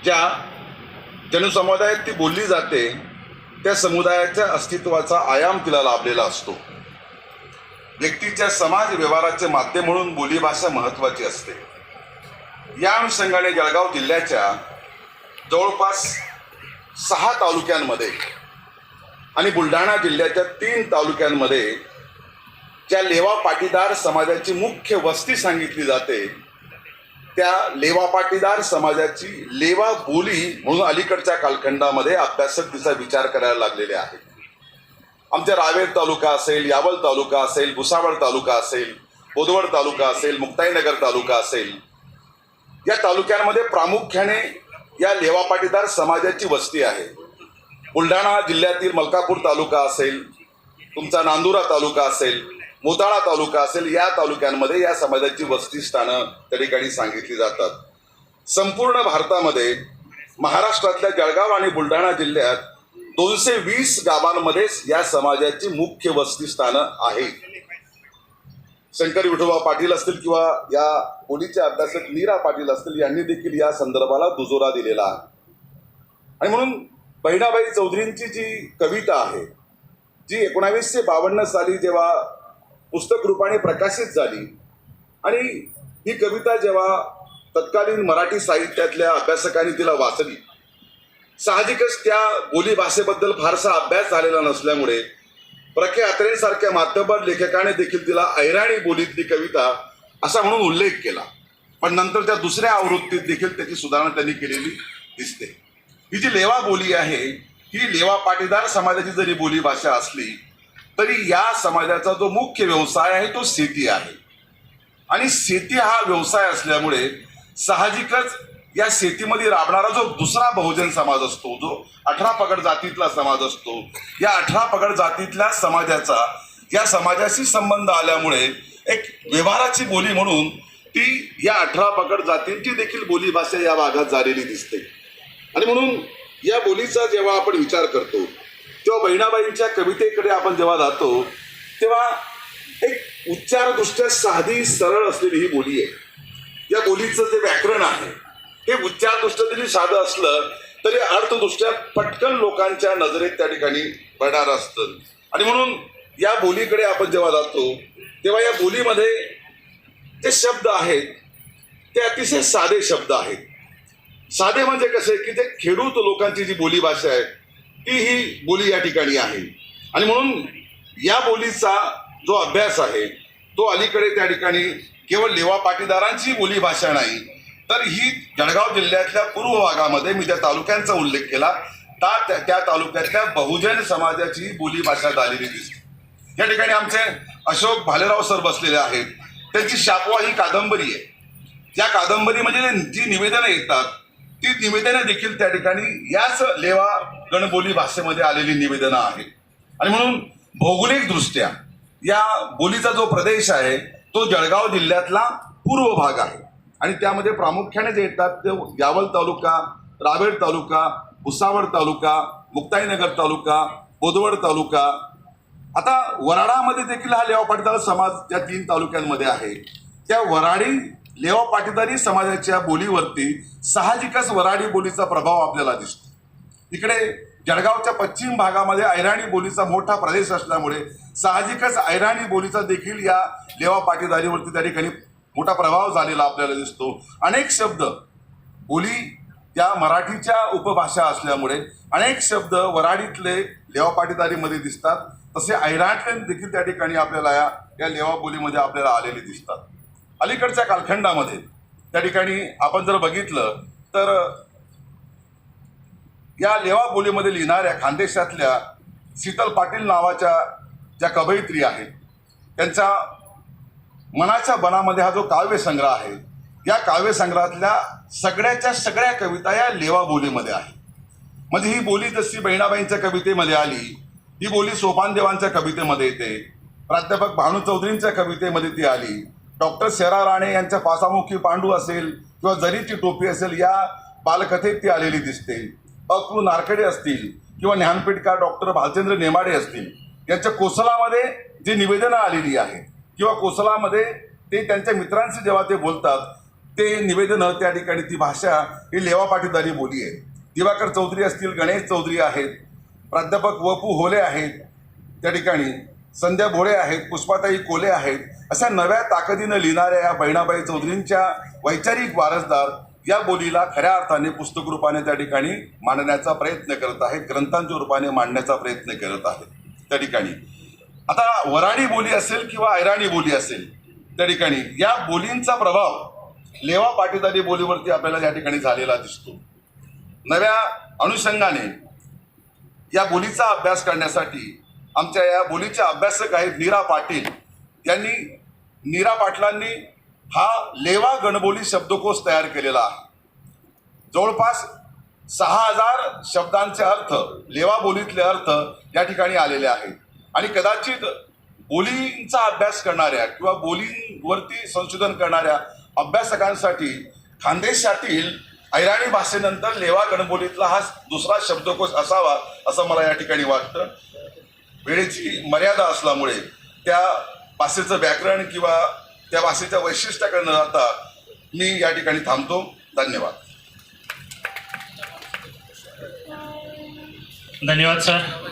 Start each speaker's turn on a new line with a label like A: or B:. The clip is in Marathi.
A: ज्या जनसमुदायात ती बोलली जाते त्या समुदायाच्या अस्तित्वाचा आयाम तिला लाभलेला असतो. व्यक्तीच्या समाज व्यवहाराचे माध्यम म्हणून बोलीभाषा महत्त्वाची असते. या अनुषंगाने जळगाव जिल्ह्याच्या जवळपास 6 तालुक्यांमध्ये आणि बुलढाणा जिल्ह्याच्या 3 तालुक्यांमध्ये ज्या लेवा पाटीदार समाजाची मुख्य वस्ती सांगितली जाते त्या लेवा पाटीदार समाजाची लेवा बोली म्हणून अलीकडच्या कालखंडामध्ये अभ्यासक तिचा विचार करायला लागलेले आहेत. आमच्या रावेर तालुका असेल, यावल तालुका असेल, भुसावळ तालुका असेल, बोदवड तालुका असेल, मुक्ताईनगर तालुका असेल, या तालुक्यांमध्ये प्रामुख्याने या लेवा पाटीदार समाजाची वस्ती आहे. बुलढाणा जिल्ह्यातील मलकापूर तालुका असेल, तुमचा नांदुरा तालुका असेल, मोताळा तालुका असेल, या तालुक्यांमध्ये या समाजाची वस्ती स्थानं त्या ठिकाणी सांगितली जातात. संपूर्ण भारतामध्ये महाराष्ट्रातल्या जळगाव आणि बुलढाणा जिल्ह्यात 220 गावांमध्ये या समाजाची मुख्य वस्ती स्थानं आहेत. शंकर विठोबा पाटील असतील किंवा या बोलीचे अभ्यासक नीरा पाटील असतील यांनी देखील या संदर्भाला दुजोरा दिलेला आहे. आणि म्हणून बहिणाबाई चौधरींची जी कविता आहे जी 1952 साली जेव्हा पुस्तक रूपाने प्रकाशित झाली आणि ही कविता जेव्हा तत्कालीन मराठी साहित्यातल्या अभ्यासकांनी तिला वाचली, साहजिकच त्या बोलीभाषेबद्दल फारसा अभ्यास झालेला नसल्यामुळे प्रखे अत्रेंसारख्या मातब्बर लेखकाने देखील तिला अहिराणी बोलीतली कविता असा म्हणून उल्लेख केला. पण नंतर त्या दुसऱ्या आवृत्तीत देखील त्याची सुधारणा त्यांनी केलेली दिसते. ही जी लेवा बोली आहे ही लेवा पाटीदार समाजाची जरी बोलीभाषा असली तरी या समाजाचा जो मुख्य व्यवसाय आहे तो शेती आहे. आणि शेती हा व्यवसाय असल्यामुळे साहजिकच या शेतीमध्ये राबणारा जो दुसरा बहुजन समाज असतो, जो 18 पगड जातीतला समाज असतो, या 18 पगड जातीतल्या समाजाचा या समाजाशी संबंध आल्यामुळे एक व्यवहाराची बोली म्हणून ती या 18 पगड जातींची देखील बोलीभाषा या भागात झालेली दिसते. आणि म्हणून या बोलीचा जेव्हा आपण विचार करतो तेव्हा बहिणाबाईंच्या कवितेकडे आपण जेव्हा जातो तेव्हा एक उच्चारदृष्ट्या साधी सरळ असलेली ही बोली आहे. या बोलीचं जे व्याकरण आहे हे उच्चारदृष्ट्या जरी साधं असलं तरी अर्थदृष्ट्या पटकन लोकांच्या नजरेत त्या ठिकाणी पडणार असतं. आणि म्हणून या बोलीकडे आपण जेव्हा जातो तेव्हा या बोलीमध्ये जे शब्द आहेत ते अतिशय साधे शब्द आहेत. साधे म्हणजे कसे की ते खेडूत लोकांची जी बोलीभाषा आहे ती ही बोली या ठिकाणी आहे. आणि म्हणून या बोलीचा जो अभ्यास आहे तो अलीकडे त्या ठिकाणी केवळ लेवा पाटीदारांची बोलीभाषा नाही तर ही जळगाव जिल्ह्यातल्या पूर्व भागामध्ये मी ज्या तालुक्यांचा उल्लेख केला त्या तालुक्यातल्या बहुजन समाजाची बोलीभाषा झालेली दिसते. या ठिकाणी आमचे अशोक भालेराव सर बसलेले आहेत. त्यांची शापवा ही कादंबरी आहे. या कादंबरीमध्ये जी निवेदनं येतात ती निवेदनं देखील त्या ठिकाणी याच लेवा गणबोली भाषेमध्ये आलेली निवेदनं आहेत. आणि म्हणून भौगोलिक दृष्ट्या या बोलीचा जो प्रदेश आहे तो जळगाव जिल्ह्यातला पूर्व भाग आहे. आणि त्यामध्ये प्रामुख्याने जे येतात ते यावल तालुका, रावेर तालुका, भुसावळ तालुका, मुक्ताईनगर तालुका, बोदवड तालुका. आता वराडामध्ये देखील हा लेवा पाटीदार समाज या 3 तालुक्यांमध्ये आहे. त्या वराडी लेवा पाटीदारी समाजाच्या बोलीवरती साहजिकच वराडी बोलीचा प्रभाव आपल्याला दिसतो. इकडे जळगावच्या पश्चिम भागामध्ये अहिराणी बोलीचा मोठा प्रदेश असल्यामुळे साहजिकच अहिराणी बोलीचा देखील या लेवा पाटीदारीवरती त्या ठिकाणी मोठा प्रभाव झालेला आपल्याला दिसतो. अनेक शब्द बोली या मराठीच्या उपभाषा असल्यामुळे अनेक शब्द वराडीतले लेवा पाटीदारीमध्ये दिसतात. तसे अहिराणीतले देखील त्या ठिकाणी आपल्याला या लेवा बोलीमध्ये आपल्याला आलेले दिसतात. अलीकडच्या कालखंडामध्ये त्या ठिकाणी आपण जर बघितलं तर या लेवा बोलीमध्ये लिहिणाऱ्या खानदेशातल्या शीतल पाटील नावाच्या ज्या कवयित्री आहेत त्यांच्या मनाच्या बनामध्ये हा जो काव्यसंग्रह आहे या काव्यसंग्रहातल्या सगळ्या कविता या लेवा बोलीमध्ये आहे. म्हणजे ही बोली जशी बहिणाबाईंच्या कवितेमध्ये आली ही बोली सोपानदेवांच्या कवितेमध्ये येते, प्राध्यापक भानू चौधरींच्या कवितेमध्ये ती आली, डॉक्टर शेरा राणे यांच्या पासामुखी पांडू असेल किंवा जरीची टोपी असेल या बालकथेत ती आलेली दिसते. अक्रू नारखेडे असतील किंवा ज्ञानपीठकार डॉक्टर भालचंद्र नेमाडे असतील यांच्या कोसलामध्ये जी निवेदनं आलेली आहेत किंवा कोसलामध्ये ते त्यांच्या मित्रांशी जेव्हा ते बोलतात ते निवेदनं त्या ठिकाणी ती भाषा ही लेवा पाटीदारी बोली आहे. दिवाकर चौधरी असतील, गणेश चौधरी आहेत, प्राध्यापक वपू होले आहेत, त्या ठिकाणी संध्या भोळे आहेत, पुष्पाताई कोले आहेत, अशा नव्या ताकदीनं लिहिणाऱ्या या बहिणाबाई चौधरींच्या वैचारिक वारसदार या बोलीला खऱ्या अर्थाने पुस्तक रूपाने त्या ठिकाणी मांडण्याचा प्रयत्न करत आहेत, ग्रंथांच्या रूपाने मांडण्याचा प्रयत्न करत आहेत. त्या ठिकाणी आता वराडी बोली असेल किंवा ऐराणी बोली असेल, त्या ठिकाणी या बोलींचा प्रभाव लेवा पाटीदारी बोलीवरती आपल्याला या ठिकाणी झालेला दिसतो. नव्या अनुषंगाने या बोलीचा अभ्यास करण्यासाठी आमच्या या बोलीच्या अभ्यासक आहेत नीरा पाटील यांनी, नीरा पाटलांनी हा लेवा गणबोली शब्दकोश तयार केलेला आहे. जवळपास 6000 शब्दांचे अर्थ, लेवा बोलीतले अर्थ या ठिकाणी आलेले आहेत. आणि कदाचित बोलींचा अभ्यास करणाऱ्या किंवा बोलींवरती संशोधन करणाऱ्या अभ्यासकांसाठी खानदेशातील ऐराणी भाषेनंतर लेवा गणबोलीतला हा दुसरा शब्दकोश असावा असं मला या ठिकाणी वाटतं. वेळेची मर्यादा असल्यामुळे त्या भाषेचं व्याकरण किंवा त्या भाषेच्या वैशिष्ट्याकडे न जाता मी या ठिकाणी थांबतो. धन्यवाद.
B: धन्यवाद सर.